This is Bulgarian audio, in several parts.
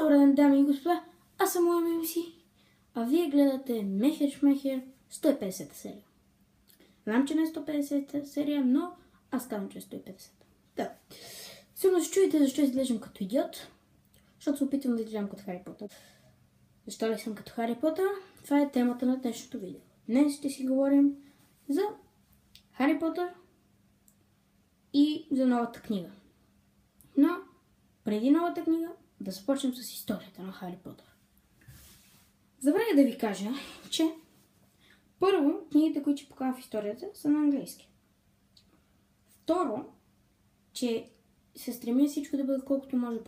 Добър ден, дами и господа, аз съм Моя си, а вие гледате Мехер Шмехер 150-та серия. Знам, че не е 150-та серия, но аз казвам, че е 150-та. Да. Сигурно се чуете защо изглеждам като идиот, защото се опитвам да изглеждам като Хари Потър. Защо ли съм като Хари Потър? Това е темата на днешното видео. Днес ще си говорим за Хари Потър и за новата книга. Но преди новата книга да започнем с историята на Хари Потър. Забравя да ви кажа, че първо, книгите, които ще покажа в историята, са на английски. Второ, че се стремя всичко да бъде колкото може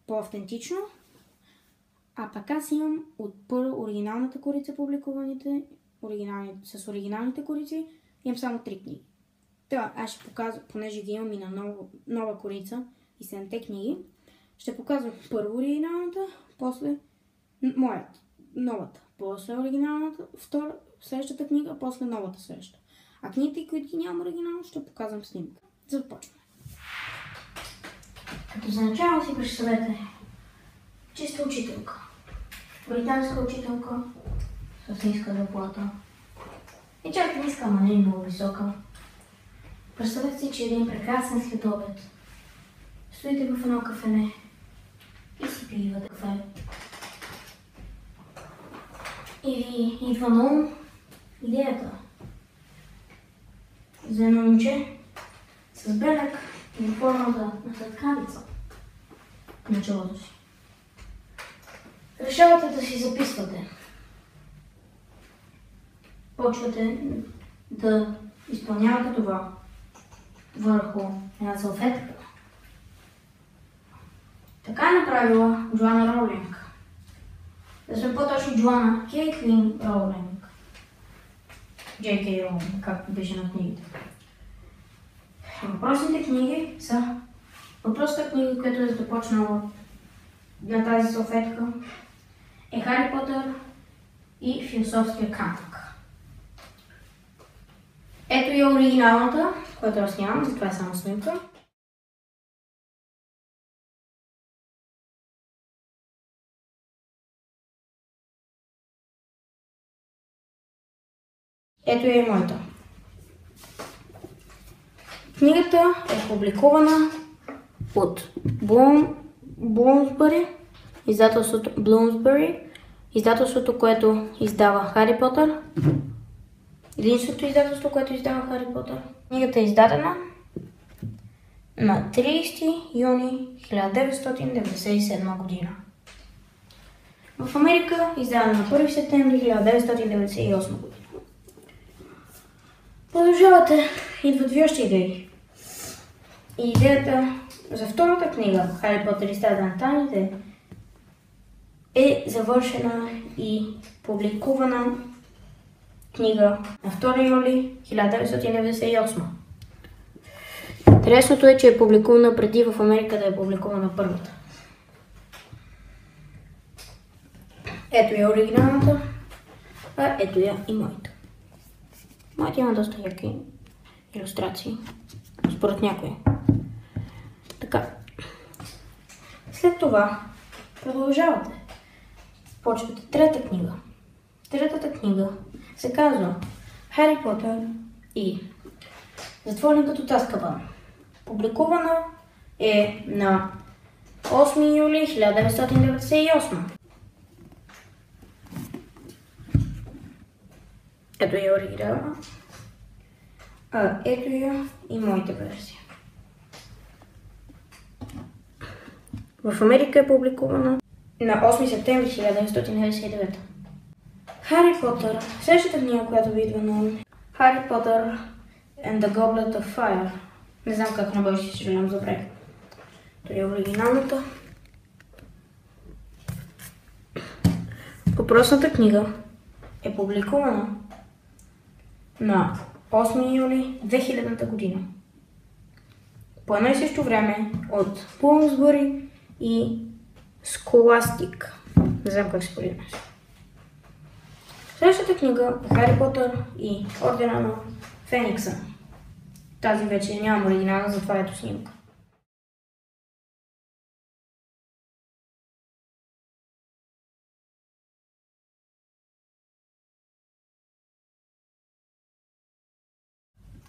по-автентично. А пък аз имам от първо оригиналната корица публикуваните, с оригиналните корици, имам само 3 книги. Това аз ще показвам, понеже ги имам и на нова корица и 7-те книги, ще показвам първо оригиналната, после новата, после оригиналната, втора, следващата книга, после новата следваща. А книгите, които ги нямам оригинално, ще показвам снимка. Започваме. Като за начало си представете чиста учителка. Британска учителка с ниска заплата. И чак ниска, ама не е много висока. Представете си, че един прекрасен следобед стоите в едно кафене и си пивате кафе. И ви идва на ум идеята за едно момче с белег и формата на сладкавица на челото си. Решавате да си записвате. Почвате да изпълнявате това върху една салфетка. Така е направила Джоана Роулинг. Да сме по-точно Джоана Кейтлин Роулинг. Джей.Кей. Роулинг, както беше на книгите. Въпросните книги са въпросната книга, която е започнала на тази салфетка, е Хари Потър и философския камък. Ето и оригиналната, която аз нямам, затова е само снимка. Ето я и моята. Книгата е публикувана от Bloomsbury, издателството, което издава Хари Потър. Единственото издателство, което издава Хари Потър. Книгата е издадена на 30 юни 1997 година. В Америка издадена на 1 септември 1998 година. Продължавате, идват ви още идеи. И идеята за втората книга, Хари Потър и Стаята на тайните, е завършена и публикувана книга на 2 юли 1998. Интересното е, че е публикувана преди в Америка да е публикувана първата. Ето я оригиналната, а ето я и моята. Моята има доста яки илюстрации, според някои. Така. След това продължавате. Почвате трета книга. Третата книга се казва Хари Потър и Затворникът от Азкабан. Публикувана е на 8 юли 1998. Ето я оригинала, а ето я и моята версия. В Америка е публикувана на 8 септември 1999. Хари Потър, следващата книга, която ви идва на Хари Потър and the Goblet of Fire. Не знам как на български, съжалявам, забравих. Това е оригиналната. Въпросната книга е публикувана на 8 юли 2000 година. По едно и също време от Bloomsbury и Scholastic. Не знам как се произнася. Следващата книга е Хари Потър и Ордена на Феникса. Тази вече нямам оригинала, затова ето снимка.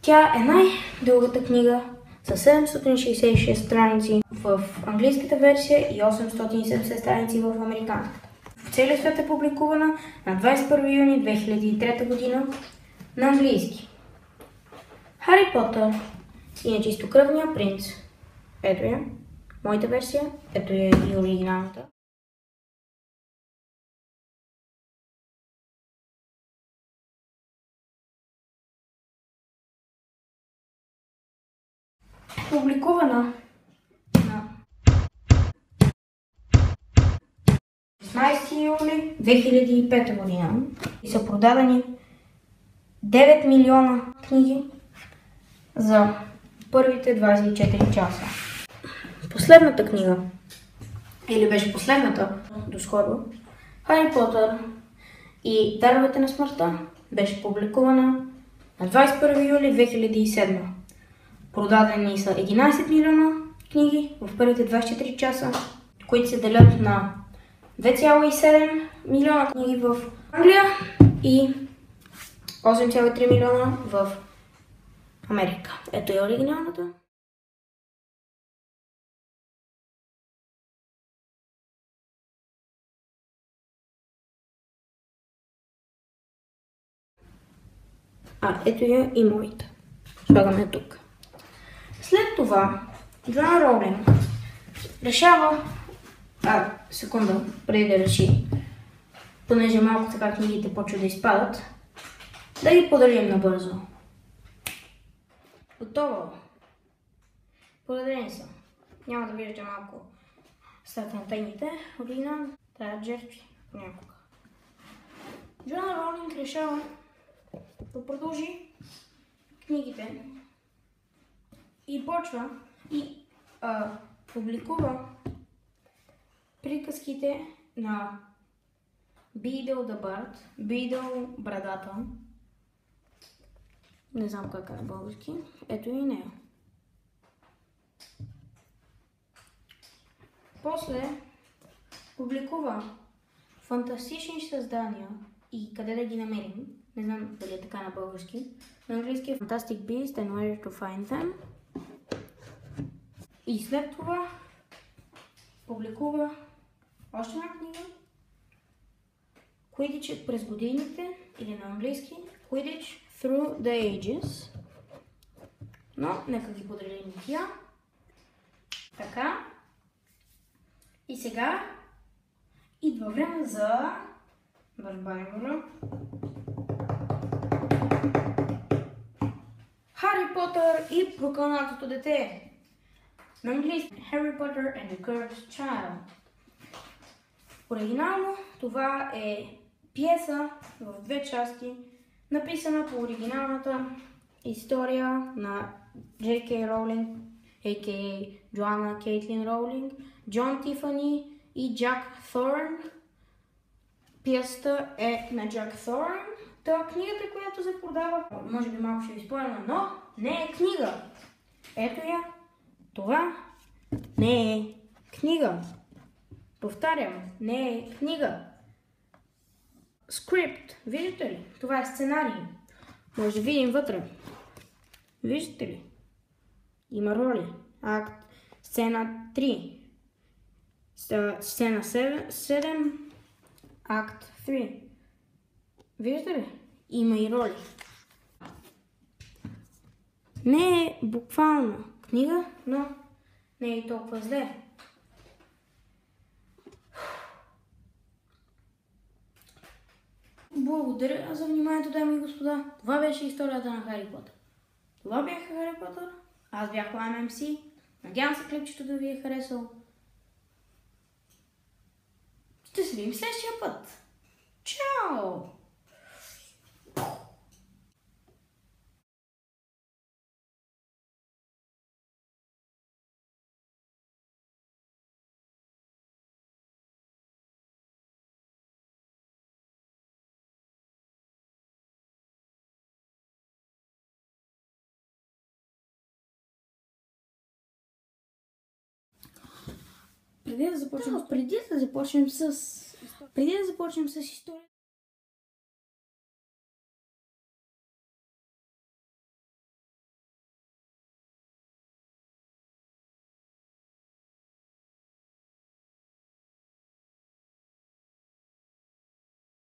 Тя е най-дългата книга с 766 страници в английската версия и 870 страници в американската. В целия свят е публикувана на 21 юни 2003 година на английски. Хари Потър и Нечистокръвния принц. Ето я, моята версия, ето я и оригиналната. Публикувана на 16 юли 2005 година и са продадени 9 милиона книги за първите 24 часа. Последната книга, или беше последната доскоро, Хари Потър и Даровете на смъртта, беше публикувана на 21 юли 2007. Продадени са 11 милиона книги в първите 24 часа, които се делят на 2,7 милиона книги в Англия и 8,3 милиона в Америка. Ето е оригиналната. Ето я и моята. Слагаме тук. След това Джоан Роулинг решава, секунда, преди да реши, понеже малко така книгите почват да изпадат, да ги поделим набързо. Готово. Поделени са. Няма да виждате малко след на тъйните. Оригинал трябва жертви понякога. Джоан Роулинг решава да продължи книгите и почва и публикува приказките на Бидъл the Bard, Бидъл брадата. Не знам как е на български. Ето и нея. После публикува фантастични създания и къде да ги намерим. Не знам дали е така на български. На английски е Fantastic Beasts and Where to Find Them. И след това публикува още една книга. Quidditch през годините, или на английски Quidditch Through the Ages. Но нека ги поделим тя. Така. И сега идва време за Барбаймора. Хари Потър и прокълнатото дете. На английски Harry Potter and the Cursed Child. Оригинално това е пиеса в две части, написана по оригиналната история на J.K. Роулинг, a.k.a. Джоанна Кейтлин Роулинг, Джон Тифани и Джак Thorne. Пиесата е на Джак Thorne. Това книгата, която се продава, може би малко ще ви спомня, но не е книга. Ето я. Това не е книга. Повтарям, не е книга. Скрипт. Виждате ли? Това е сценарий. Може да видим вътре. Виждате ли? Има роли. Акт. Сцена 3. Сцена 7. Акт 3. Виждате ли? Има и роли. Не е буквално книга, но не е и толкова зле. Благодаря за вниманието, дами и господа. Това беше историята на Хари Потър. Това бяха Хари Потър. Аз бях LimeMC. Надявам се клипчето да ви е харесало. Ще се видим следващия път. Чао! Преди да започнем с история.